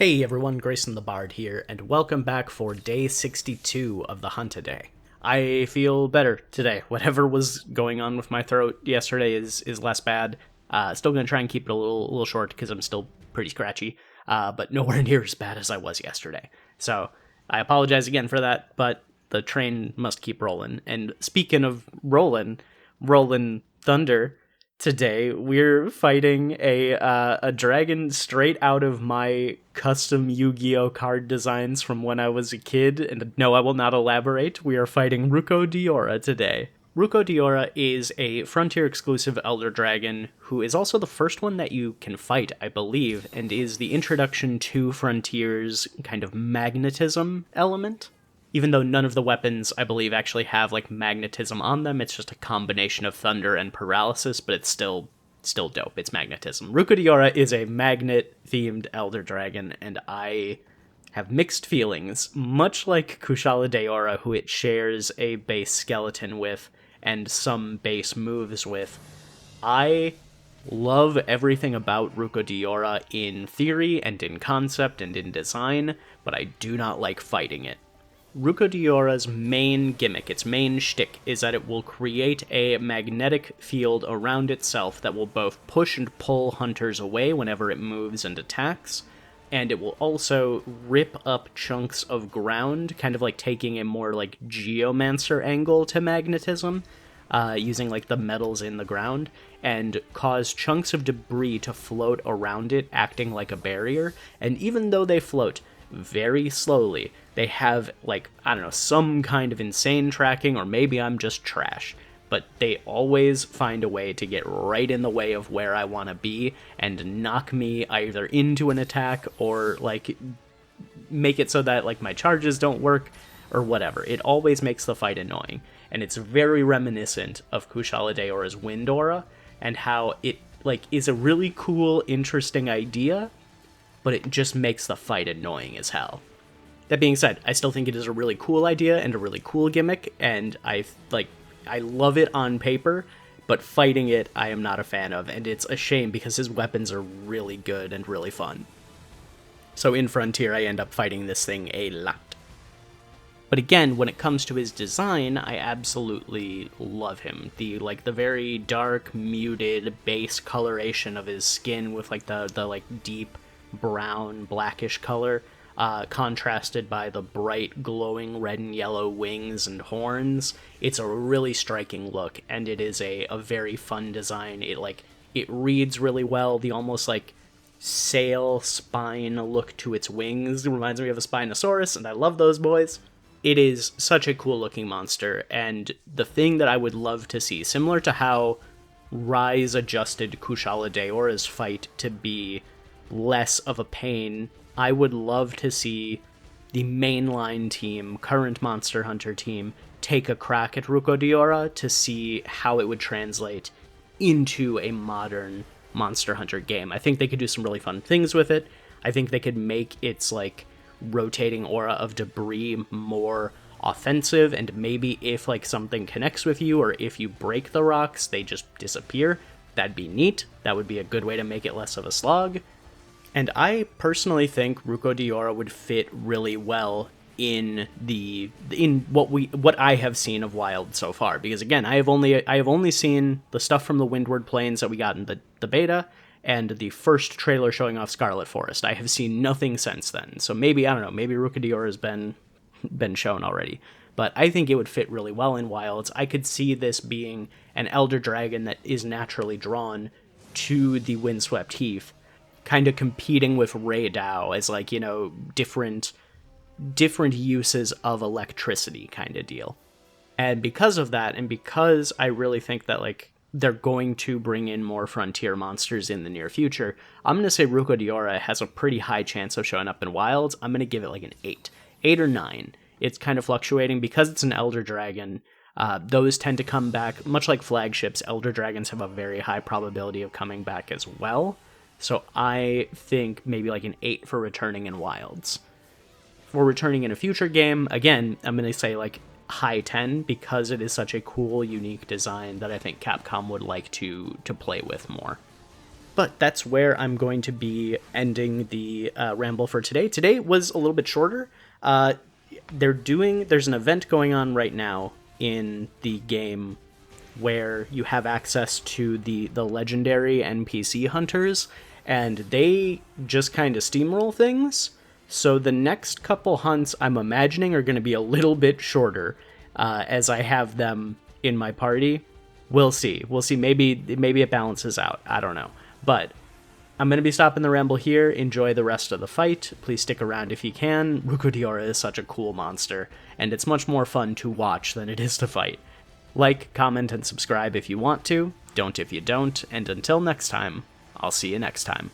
Hey everyone, Grayson the Bard here, and welcome back for day 62 of the hunt today. I feel better today. Whatever was going on with my throat yesterday is less bad. Still gonna try and keep it a little short because I'm still pretty scratchy, but nowhere near as bad as I was yesterday. So I apologize again for that, but the train must keep rolling. And speaking of rolling thunder. Today we're fighting a dragon straight out of my custom Yu-Gi-Oh card designs from when I was a kid, and no, I will not elaborate. We are fighting Ruko Daora today. Ruko Daora is a Frontier exclusive Elder Dragon who is also the first one that you can fight, I believe, and is the introduction to Frontier's kind of magnetism element. Even though none of the weapons, I believe, actually have like magnetism on them, it's just a combination of thunder and paralysis, but it's still dope. It's magnetism. Ruko Daora is a magnet-themed Elder Dragon, and I have mixed feelings. Much like Kushala Daora, who it shares a base skeleton with and some base moves with, I love everything about Ruko Daora in theory and in concept and in design, but I do not like fighting it. Ruko Daora's main gimmick, its main shtick, is that it will create a magnetic field around itself that will both push and pull hunters away whenever it moves and attacks, and it will also rip up chunks of ground, kind of like taking a more like geomancer angle to magnetism, using like the metals in the ground, and cause chunks of debris to float around it, acting like a barrier, and even though they float very slowly, they have, like, I don't know, some kind of insane tracking, or maybe I'm just trash, but they always find a way to get right in the way of where I want to be and knock me either into an attack or, like, make it so that, like, my charges don't work or whatever. It always makes the fight annoying, and it's very reminiscent of Kushala Daora's Wind Aura and how it, like, is a really cool, interesting idea, but it just makes the fight annoying as hell. That being said, I still think it is a really cool idea and a really cool gimmick, and I love it on paper, but fighting it I am not a fan of, and it's a shame because his weapons are really good and really fun. So in Frontier, I end up fighting this thing a lot. But again, when it comes to his design, I absolutely love him. The very dark, muted base coloration of his skin with the deep brown, blackish color, contrasted by the bright, glowing red and yellow wings and horns. It's a really striking look, and it is a very fun design. It reads really well. The almost like sail spine look to its wings reminds me of a Spinosaurus, and I love those boys. It is such a cool looking monster, and the thing that I would love to see, similar to how Rise adjusted Kushala Daora's fight to be less of a pain, I would love to see the mainline team, current Monster Hunter team, take a crack at Ruko Daora to see how it would translate into a modern Monster Hunter game. I think they could do some really fun things with it. I think they could make its like rotating aura of debris more offensive, and maybe if like something connects with you or if you break the rocks, they just disappear. That'd be neat. That would be a good way to make it less of a slog. And I personally think Ruko Daora would fit really well in what I have seen of Wild so far. Because again, I have only seen the stuff from the Windward Plains that we got in the beta and the first trailer showing off Scarlet Forest. I have seen nothing since then. So maybe, I don't know, maybe Ruko Daora has been shown already. But I think it would fit really well in Wilds. I could see this being an Elder Dragon that is naturally drawn to the Windswept Heath, kind of competing with Rei Dao as, like, you know, different uses of electricity kind of deal. And because of that, and because I really think that, like, they're going to bring in more Frontier monsters in the near future, I'm going to say Ruko Daora has a pretty high chance of showing up in Wilds. I'm going to give it like an 8. 8 or 9. It's kind of fluctuating because it's an Elder Dragon. Those tend to come back, much like flagships. Elder Dragons have a very high probability of coming back as well. So I think maybe like an 8 for returning in Wilds. For returning in a future game, again, I'm going to say like high 10 because it is such a cool, unique design that I think Capcom would like to play with more. But that's where I'm going to be ending the ramble for today. Today was a little bit shorter. There's an event going on right now in the game where you have access to the legendary NPC hunters, and they just kind of steamroll things. So the next couple hunts, I'm imagining, are going to be a little bit shorter, as I have them in my party. We'll see. Maybe it balances out. I don't know. But I'm going to be stopping the ramble here. Enjoy the rest of the fight. Please stick around if you can. Daora is such a cool monster, and it's much more fun to watch than it is to fight. Like, comment, and subscribe if you want to. Don't if you don't. And until next time, I'll see you next time.